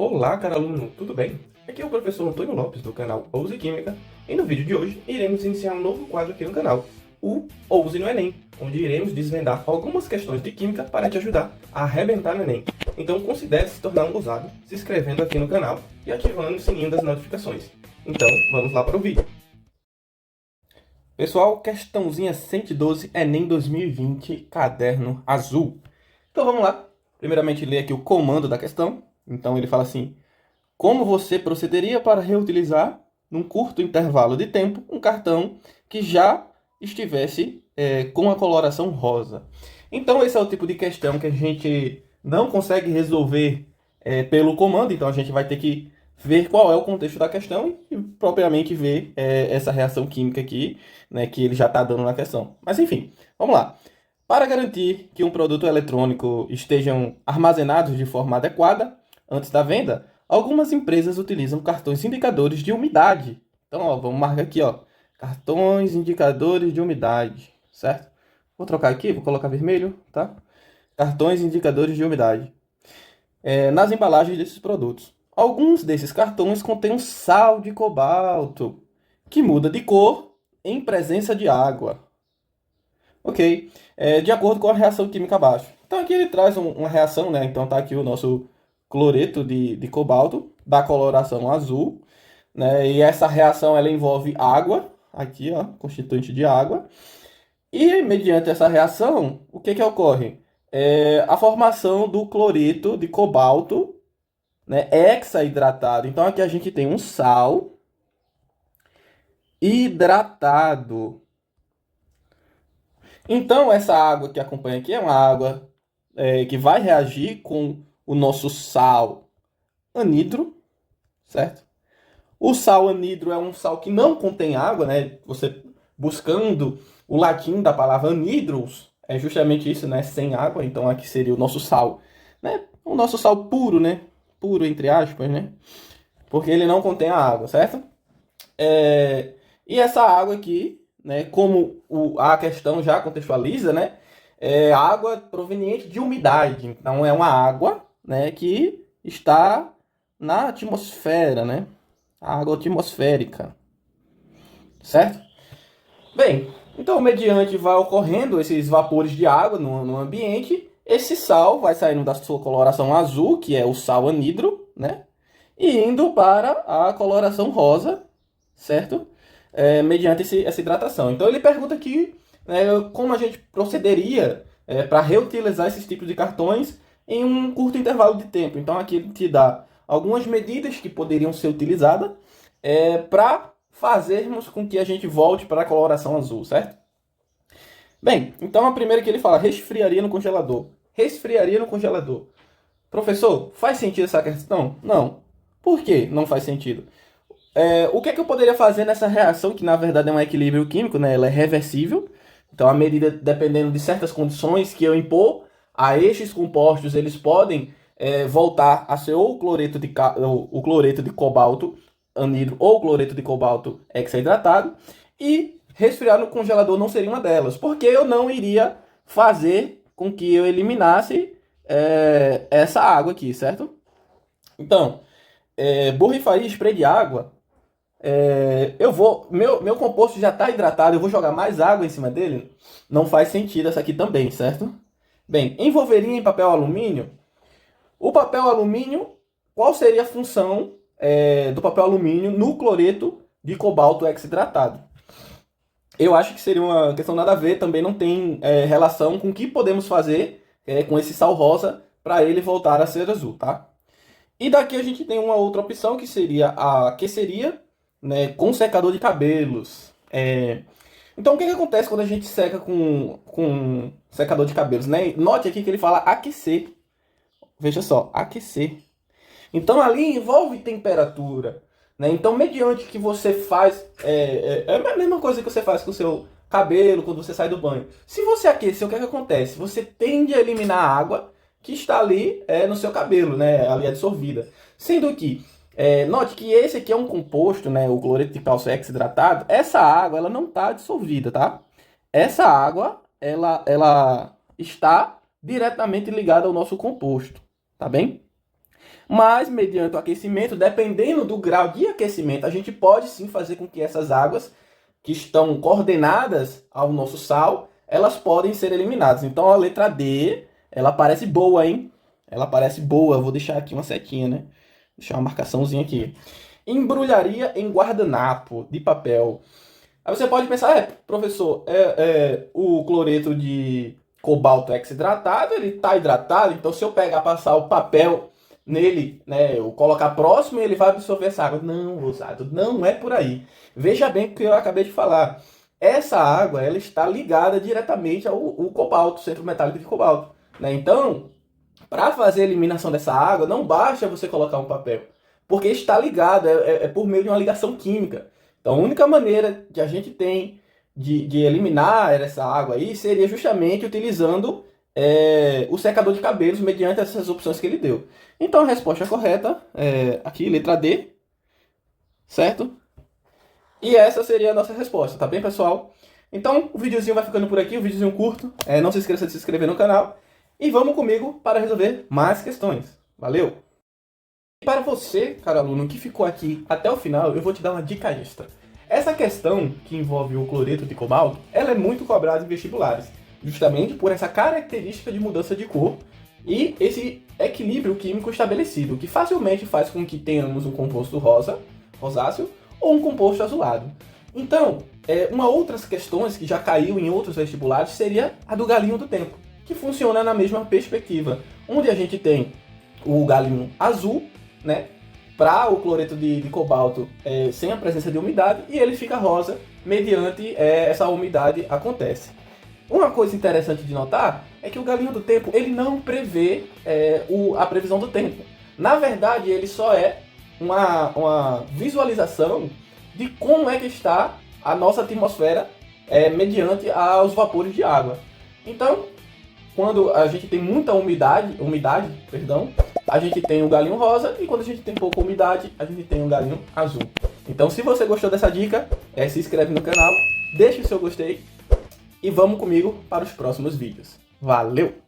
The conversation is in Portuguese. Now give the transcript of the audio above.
Olá, caro aluno, tudo bem? Aqui é o professor Antônio Lopes, do canal Ouse Química, e no vídeo de hoje iremos iniciar um novo quadro aqui no canal, o Ouse no Enem, onde iremos desvendar algumas questões de química para te ajudar a arrebentar no Enem. Então considere se tornar um ousado, se inscrevendo aqui no canal e ativando o sininho das notificações. Então, vamos lá para o vídeo. Pessoal, questãozinha 112, Enem 2020, caderno azul. Então vamos lá. Primeiramente, ler aqui o comando da questão. Então ele fala assim: como você procederia para reutilizar, num curto intervalo de tempo, um cartão que já estivesse com a coloração rosa? Então esse é o tipo de questão que a gente não consegue resolver pelo comando, então a gente vai ter que ver qual é o contexto da questão e propriamente ver essa reação química aqui, né, que ele já está dando na questão. Mas enfim, vamos lá. Para garantir que um produto eletrônico estejam armazenados de forma adequada antes da venda, algumas empresas utilizam cartões indicadores de umidade. Então, ó, vamos marcar aqui, ó, cartões indicadores de umidade, certo? Vou trocar aqui, vou colocar vermelho, tá? Cartões indicadores de umidade. Nas embalagens desses produtos. Alguns desses cartões contêm um sal de cobalto, que muda de cor em presença de água. Ok, de acordo com a reação química abaixo. Então aqui ele traz uma reação, né? Então tá aqui o nosso cloreto de cobalto, da coloração azul, né? E essa reação ela envolve água, aqui ó, constituinte de água. E mediante essa reação, o que que ocorre? A formação do cloreto de cobalto, né, hexaidratado. Então aqui a gente tem um sal hidratado. Então, essa água que acompanha aqui é uma água que vai reagir com o nosso sal anidro, certo? O sal anidro é um sal que não contém água, né? Você buscando o latim da palavra anidros, é justamente isso, né? Sem água. Então, aqui seria o nosso sal, né? O nosso sal puro, né? Puro, entre aspas, né? Porque ele não contém a água, certo? E essa água aqui, né, como a questão já contextualiza, né, é água proveniente de umidade. Então é uma água, né, que está na atmosfera, né, água atmosférica, certo? Bem, então mediante vai ocorrendo esses vapores de água no ambiente, esse sal vai saindo da sua coloração azul, que é o sal anidro, né, e indo para a coloração rosa, certo? Mediante essa hidratação. Então ele pergunta aqui como a gente procederia para reutilizar esses tipos de cartões em um curto intervalo de tempo. Então aqui ele te dá algumas medidas que poderiam ser utilizadas para fazermos com que a gente volte para a coloração azul, certo? Bem, então a primeira que ele fala, resfriaria no congelador. Resfriaria no congelador. Professor, faz sentido essa questão? Não. Por que não faz sentido? O que é que eu poderia fazer nessa reação, que na verdade é um equilíbrio químico, né? Ela é reversível. Então, à medida, dependendo de certas condições que eu impor a estes compostos, eles podem voltar a ser ou o cloreto de cobalto anidro ou o cloreto de cobalto hexaidratado. E resfriar no congelador não seria uma delas, porque eu não iria fazer com que eu eliminasse essa água aqui, certo? Então, borrifaria spray de água. Meu composto já está hidratado, eu vou jogar mais água em cima dele? Não faz sentido essa aqui também, certo? Bem, envolveria em papel alumínio? O papel alumínio, qual seria a função do papel alumínio no cloreto de cobalto hexidratado? Eu acho que seria uma questão nada a ver, também não tem relação com o que podemos fazer com esse sal rosa para ele voltar a ser azul, tá? E daqui a gente tem uma outra opção que seria a aqueceria, né, com secador de cabelos. Então o que acontece quando a gente seca com secador de cabelos, né? Note aqui que ele fala aquecer. Veja só, aquecer. Então ali envolve temperatura, né? Então mediante que você faz é a mesma coisa que você faz com o seu cabelo quando você sai do banho. Se você aquecer, o que acontece? Você tende a eliminar a água que está ali no seu cabelo, né? Ali absorvida. Sendo que note que esse aqui é um composto, né? O cloreto de cálcio hexidratado. Essa água ela não está dissolvida, tá? Essa água ela está diretamente ligada ao nosso composto, tá bem? Mas, mediante o aquecimento, dependendo do grau de aquecimento, a gente pode sim fazer com que essas águas que estão coordenadas ao nosso sal, elas podem ser eliminadas. Então, a letra D, ela parece boa, hein? Ela parece boa. Vou deixar aqui uma setinha, né? Deixar uma marcaçãozinha aqui. Embrulharia em guardanapo de papel. Aí você pode pensar, professor, o cloreto de cobalto hexidratado, ele está hidratado, então se eu pegar, passar o papel nele, né, eu colocar próximo, ele vai absorver essa água. Não, Rosado, não é por aí. Veja bem o que eu acabei de falar. Essa água, ela está ligada diretamente ao cobalto, centro metálico de cobalto, né? Então, para fazer a eliminação dessa água, não basta você colocar um papel, porque está ligado, é por meio de uma ligação química. Então, a única maneira que a gente tem de eliminar essa água aí seria justamente utilizando o secador de cabelos mediante essas opções que ele deu. Então, a resposta correta é aqui, letra D, certo? E essa seria a nossa resposta, tá bem, pessoal? Então, o videozinho vai ficando por aqui, um videozinho curto. Não se esqueça de se inscrever no canal. E vamos comigo para resolver mais questões. Valeu! E para você, cara aluno, que ficou aqui até o final, eu vou te dar uma dica extra. Essa questão que envolve o cloreto de cobalto, ela é muito cobrada em vestibulares, justamente por essa característica de mudança de cor e esse equilíbrio químico estabelecido, que facilmente faz com que tenhamos um composto rosáceo, ou um composto azulado. Então, uma outras questões que já caiu em outros vestibulares seria a do galinho do tempo, que funciona na mesma perspectiva, onde a gente tem o galinho azul, né, para o cloreto de cobalto sem a presença de umidade, e ele fica rosa mediante essa umidade acontece. Uma coisa interessante de notar é que o galinho do tempo ele não prevê a previsão do tempo. Na verdade, ele só é uma visualização de como é que está a nossa atmosfera mediante aos vapores de água. Então, quando a gente tem muita umidade, a gente tem o galinho rosa, e quando a gente tem pouca umidade, a gente tem o galinho azul. Então, se você gostou dessa dica, se inscreve no canal, deixe o seu gostei e vamos comigo para os próximos vídeos. Valeu!